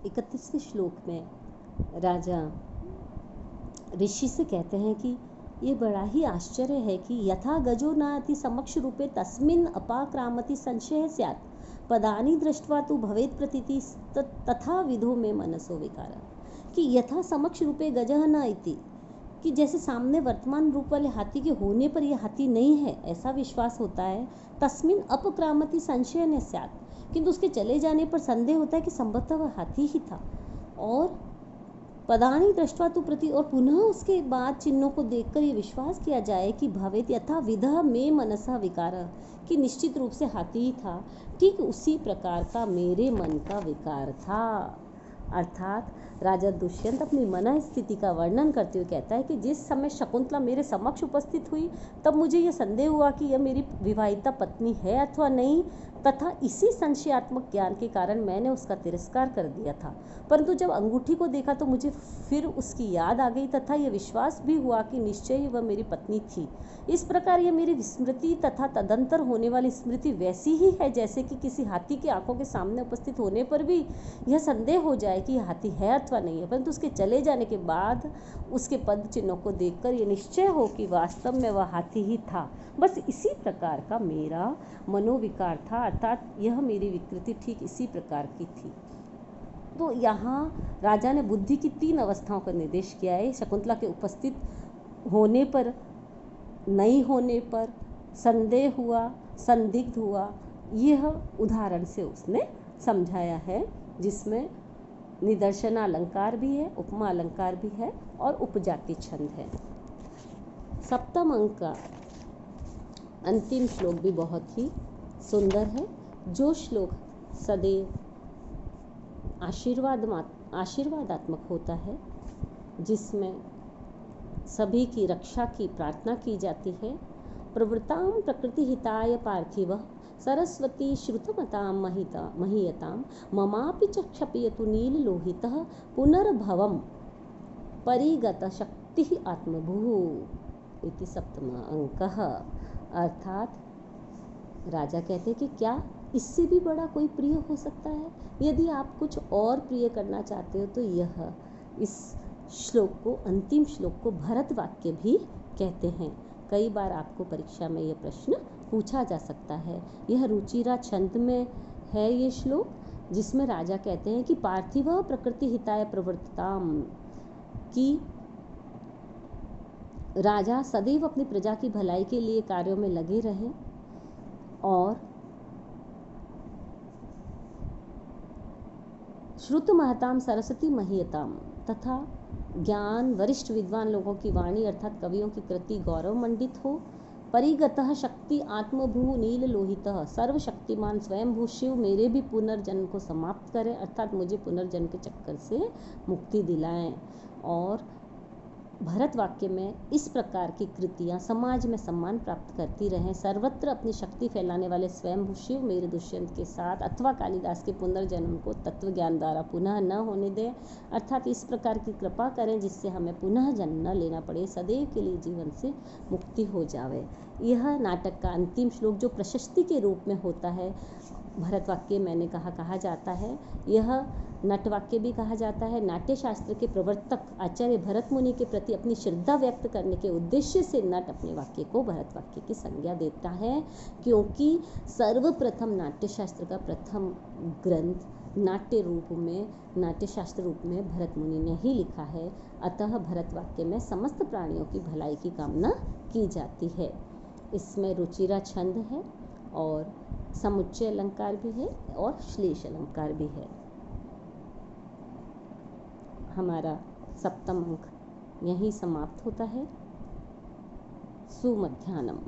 31वें श्लोक में राजा ऋषि से कहते हैं कि ये बड़ा ही आश्चर्य है कि यथा गजो नाति समक्ष रूपे तस्मिन् अपाक्रामति संशय स्यात् पदानि दृष्ट्वा तु भवेत् प्रतीति तथा विधो में मनसो विकार, कि यथा समक्ष रूपे गजः न इति, कि जैसे सामने वर्तमान रूप वाले हाथी के होने पर यह हाथी नहीं है ऐसा विश्वास होता है। तस्मिन् अपक्रामति संशय न स्यात्, किंतु उसके चले जाने पर संदेह होता है कि संभवतः वह हाथी ही था। और पदानि दृष्ट्वा तु प्रति, और पुनः उसके बाद चिन्हों को देखकर ये विश्वास किया जाए कि भवेत यथा विधः में मनसा विकार, कि निश्चित रूप से हाथी ही था, ठीक उसी प्रकार का मेरे मन का विकार था। अर्थात राजा दुष्यंत अपनी मन स्थिति का वर्णन करते हुए कहता है कि जिस समय शकुंतला मेरे समक्ष उपस्थित हुई तब मुझे यह संदेह हुआ कि यह मेरी विवाहिता पत्नी है अथवा नहीं, तथा इसी संशयात्मक ज्ञान के कारण मैंने उसका तिरस्कार कर दिया था। परंतु जब अंगूठी को देखा तो मुझे फिर उसकी याद आ गई तथा यह विश्वास भी हुआ कि निश्चय ही वह मेरी पत्नी थी। इस प्रकार यह मेरी विस्मृति तथा तदंतर होने वाली स्मृति वैसी ही है जैसे कि किसी हाथी की आंखों के सामने उपस्थित होने पर भी यह संदेह हो जाए कि यह हाथी है अथवा नहीं है, परंतु उसके चले जाने के बाद उसके पद चिन्हों को देखकर यह निश्चय हो कि वास्तव में वह हाथी ही था। बस इसी प्रकार का मेरा मनोविकार था, अर्थात यह मेरी विकृति ठीक इसी प्रकार की थी। तो यहाँ राजा ने बुद्धि की 3 अवस्थाओं का निर्देश किया है। शकुंतला के उपस्थित होने पर, नहीं होने पर, संदेह हुआ, संदिग्ध हुआ, यह उदाहरण से उसने समझाया है, जिसमें निदर्शन अलंकार भी है, उपमा अलंकार भी है और उपजा के छंद है। 7वें अंक का अंतिम श्लोक भी बहुत ही सुंदर है। जो श्लोक सदैव आशीर्वादात्मक होता है, जिसमें सभी की रक्षा की प्रार्थना की जाती है। प्रवृत्तां प्रकृति हिताय पार्थिव सरस्वती श्रुतमतां महीयतां ममापि च क्षपयतु नीललोहितः पुनर्भवं परिगत शक्ति आत्मभूः इति 7वां अंकः। अर्थात राजा कहते हैं कि क्या इससे भी बड़ा कोई प्रिय हो सकता है? यदि आप कुछ और प्रिय करना चाहते हो तो यह इस श्लोक को, अंतिम श्लोक को भरत वाक्य भी कहते हैं। कई बार आपको परीक्षा में यह प्रश्न पूछा जा सकता है। यह रुचिरा छंद में है ये श्लोक, जिसमें राजा कहते हैं कि पार्थिव प्रकृति हिताय प्रवर्तताम, कि राजा सदैव अपनी प्रजा की भलाई के लिए कार्यों में लगे रहें और श्रुत महताम सरस्वती महीयताम, तथा ज्ञान वरिष्ठ विद्वान लोगों की वाणी अर्थात कवियों की कृति गौरव मंडित हो। परिगतः शक्ति आत्मभू नील लोहितः, सर्वशक्तिमान स्वयंभू शिव मेरे भी पुनर्जन्म को समाप्त करें, अर्थात मुझे पुनर्जन्म के चक्कर से मुक्ति दिलाएं। और भरत वाक्य में इस प्रकार की कृतियां समाज में सम्मान प्राप्त करती रहें। सर्वत्र अपनी शक्ति फैलाने वाले स्वयंभू शिव मेरे दुष्यंत के साथ अथवा कालिदास के पुनर्जन्म को तत्व ज्ञान द्वारा पुनः न होने दें, अर्थात इस प्रकार की कृपा करें जिससे हमें पुनः जन्म न लेना पड़े, सदैव के लिए जीवन से मुक्ति हो जावे। यह नाटक का अंतिम श्लोक जो प्रशस्ति के रूप में होता है, भरत वाक्य मैंने कहा जाता है, यह नट वाक्य भी कहा जाता है। नाट्य शास्त्र के प्रवर्तक आचार्य भरत मुनि के प्रति अपनी श्रद्धा व्यक्त करने के उद्देश्य से नट अपने वाक्य को भरत वाक्य की संज्ञा देता है, क्योंकि सर्वप्रथम नाट्य शास्त्र का प्रथम ग्रंथ नाट्य रूप में, नाट्य शास्त्र रूप में भरत मुनि ने ही लिखा है। अतः भरत वाक्य में समस्त प्राणियों की भलाई की कामना की जाती है। इसमें रुचिरा छंद है और समुच्चय अलंकार भी है और श्लेष अलंकार भी है। हमारा 7वां अंक यहीं समाप्त होता है। सुमध्याह्नम्।